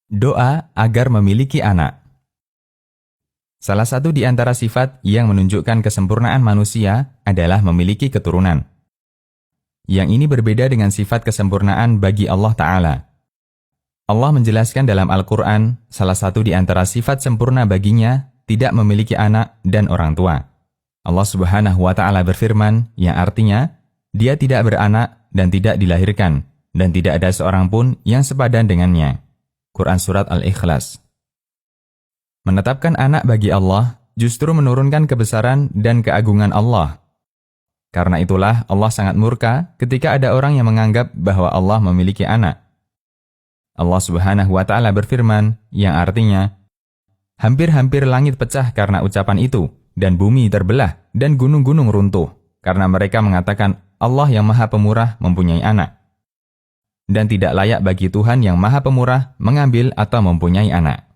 Doa agar memiliki anak. Salah satu di antara sifat yang menunjukkan kesempurnaan manusia adalah memiliki keturunan. Yang ini berbeda dengan sifat kesempurnaan bagi Allah Ta'ala. Allah menjelaskan dalam Al-Quran, salah satu di antara sifat sempurna baginya tidak memiliki anak dan orang tua. Allah Subhanahu wa Ta'ala berfirman, yang artinya, Dia tidak beranak dan tidak dilahirkan, dan tidak ada seorang pun yang sepadan dengannya. Quran Surat Al-Ikhlas. Menetapkan anak bagi Allah justru menurunkan kebesaran dan keagungan Allah. Karena itulah Allah sangat murka ketika ada orang yang menganggap bahwa Allah memiliki anak. Allah Subhanahu wa Ta'ala berfirman, yang artinya, hampir-hampir langit pecah karena ucapan itu, dan bumi terbelah, dan gunung-gunung runtuh, karena mereka mengatakan Allah yang Maha Pemurah mempunyai anak. Dan tidak layak bagi Tuhan yang Maha Pemurah mengambil atau mempunyai anak.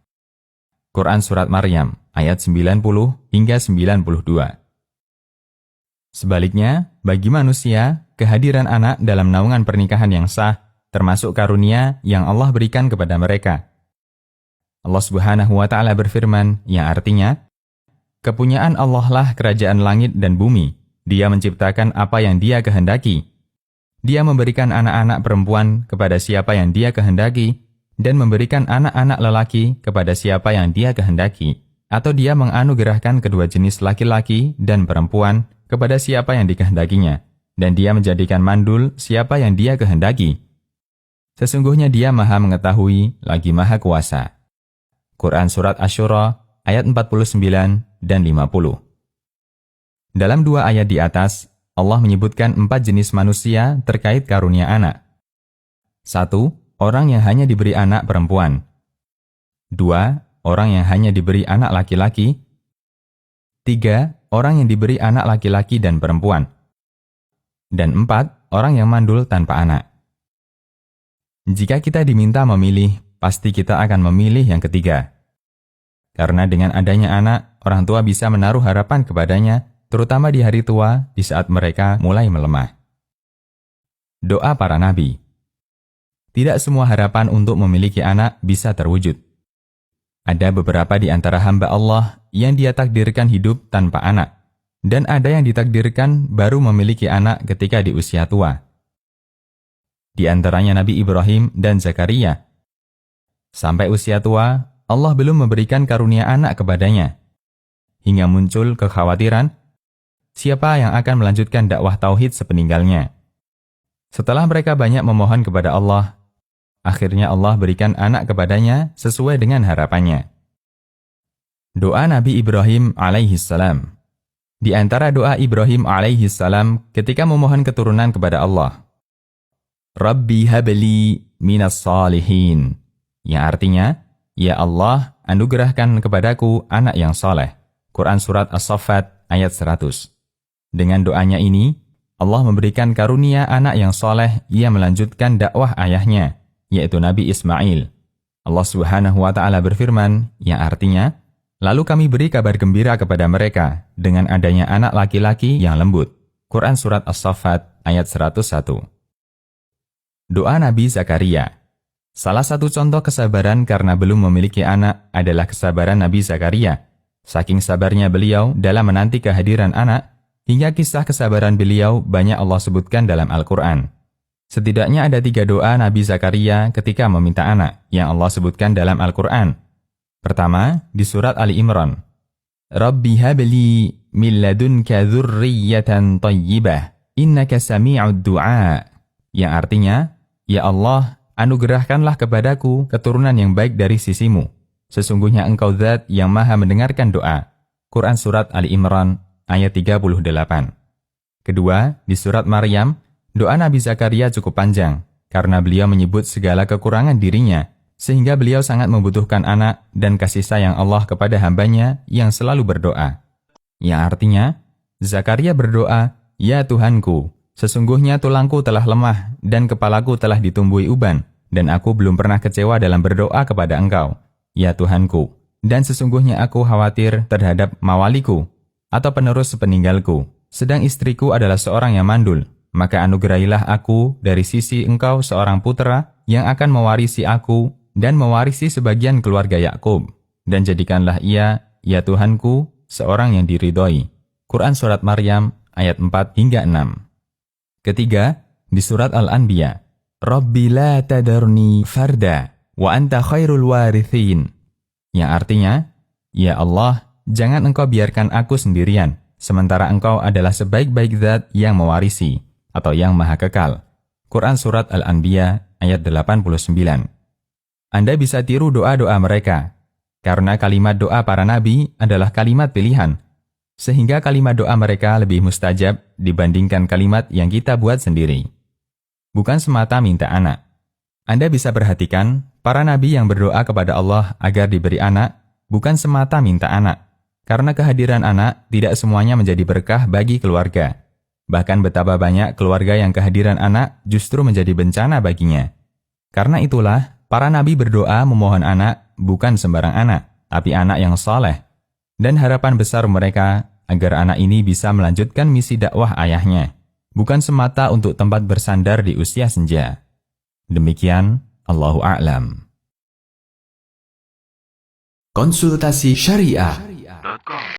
Quran Surat Maryam, ayat 90 hingga 92. Sebaliknya, bagi manusia, kehadiran anak dalam naungan pernikahan yang sah, termasuk karunia yang Allah berikan kepada mereka. Allah Subhanahu wa Ta'ala berfirman, yang artinya, kepunyaan Allah lah kerajaan langit dan bumi. Dia menciptakan apa yang Dia kehendaki. Dia memberikan anak-anak perempuan kepada siapa yang Dia kehendaki, dan memberikan anak-anak lelaki kepada siapa yang Dia kehendaki, atau Dia menganugerahkan kedua jenis laki-laki dan perempuan kepada siapa yang dikehendakinya, dan Dia menjadikan mandul siapa yang Dia kehendaki. Sesungguhnya Dia Maha Mengetahui lagi Maha Kuasa. Quran Surat Asy-Syura ayat 49 dan 50. Dalam dua ayat di atas, Allah menyebutkan 4 jenis manusia terkait karunia anak. 1. Orang yang hanya diberi anak perempuan. 2. Orang yang hanya diberi anak laki-laki. 3. Orang yang diberi anak laki-laki dan perempuan. Dan 4. Orang yang mandul tanpa anak. Jika kita diminta memilih, pasti kita akan memilih yang ketiga. Karena dengan adanya anak, orang tua bisa menaruh harapan kepadanya, terutama di hari tua, di saat mereka mulai melemah. Doa para nabi. Tidak semua harapan untuk memiliki anak bisa terwujud. Ada beberapa di antara hamba Allah yang Dia takdirkan hidup tanpa anak, dan ada yang ditakdirkan baru memiliki anak ketika di usia tua. Di antaranya Nabi Ibrahim dan Zakaria. Sampai usia tua, Allah belum memberikan karunia anak kepadanya. Hingga muncul kekhawatiran, siapa yang akan melanjutkan dakwah tauhid sepeninggalnya? Setelah mereka banyak memohon kepada Allah, akhirnya Allah berikan anak kepadanya sesuai dengan harapannya. Doa Nabi Ibrahim alaihissalam. Di antara doa Ibrahim alaihissalam ketika memohon keturunan kepada Allah, Rabbi habli minas salihin, yang artinya, ya Allah, anugerahkan kepadaku anak yang soleh. Quran Surat As-Saffat ayat 100. Dengan doanya ini, Allah memberikan karunia anak yang soleh yang melanjutkan dakwah ayahnya, yaitu Nabi Ismail. Allah Subhanahu wa Ta'ala berfirman, yang artinya, lalu kami beri kabar gembira kepada mereka dengan adanya anak laki-laki yang lembut. Quran Surat As-Saffat ayat 101. Doa Nabi Zakaria. Salah satu contoh kesabaran karena belum memiliki anak adalah kesabaran Nabi Zakaria. Saking sabarnya beliau dalam menanti kehadiran anak, hingga kisah kesabaran beliau banyak Allah sebutkan dalam Al-Quran. Setidaknya ada 3 doa Nabi Zakaria ketika meminta anak yang Allah sebutkan dalam Al-Quran. Pertama, di surat Ali Imran. Rabbi habli min ladunka dzurriyyatan thayyibah, innaka sami'ud du'a. Yang artinya, ya Allah, anugerahkanlah kepadaku keturunan yang baik dari sisimu. Sesungguhnya Engkau Zat yang Maha mendengarkan doa. Quran Surat Ali Imran ayat 38. Kedua, di surat Maryam, doa Nabi Zakaria cukup panjang, karena beliau menyebut segala kekurangan dirinya, sehingga beliau sangat membutuhkan anak dan kasih sayang Allah kepada hambanya yang selalu berdoa. Yang artinya, Zakaria berdoa, ya Tuhanku, sesungguhnya tulangku telah lemah dan kepalaku telah ditumbuhi uban, dan aku belum pernah kecewa dalam berdoa kepada Engkau, ya Tuhanku, dan sesungguhnya aku khawatir terhadap mawaliku, atau penerus sepeninggalku, sedang istriku adalah seorang yang mandul, maka anugerahilah aku dari sisi Engkau seorang putera yang akan mewarisi aku dan mewarisi sebagian keluarga Yakub, dan jadikanlah ia, ya Tuhanku, seorang yang diridhoi. Quran Surat Maryam ayat 4 hingga 6. Ketiga, di Surat Al-Anbiya, Rabbi la tadarni farda, wa anta khairul warithin. Yang artinya, ya Allah, jangan engkau biarkan aku sendirian, sementara engkau adalah sebaik-baik zat yang mewarisi, atau yang maha kekal. Quran Surat Al-Anbiya ayat 89. Anda bisa tiru doa-doa mereka, karena kalimat doa para nabi adalah kalimat pilihan, sehingga kalimat doa mereka lebih mustajab dibandingkan kalimat yang kita buat sendiri. Bukan semata minta anak. Anda bisa perhatikan, para nabi yang berdoa kepada Allah agar diberi anak, bukan semata minta anak, karena kehadiran anak tidak semuanya menjadi berkah bagi keluarga. Bahkan betapa banyak keluarga yang kehadiran anak justru menjadi bencana baginya. Karena itulah, para nabi berdoa memohon anak bukan sembarang anak, tapi anak yang saleh. Dan harapan besar mereka agar anak ini bisa melanjutkan misi dakwah ayahnya, bukan semata untuk tempat bersandar di usia senja. Demikian, Allahu a'lam. Konsultasi Syariah.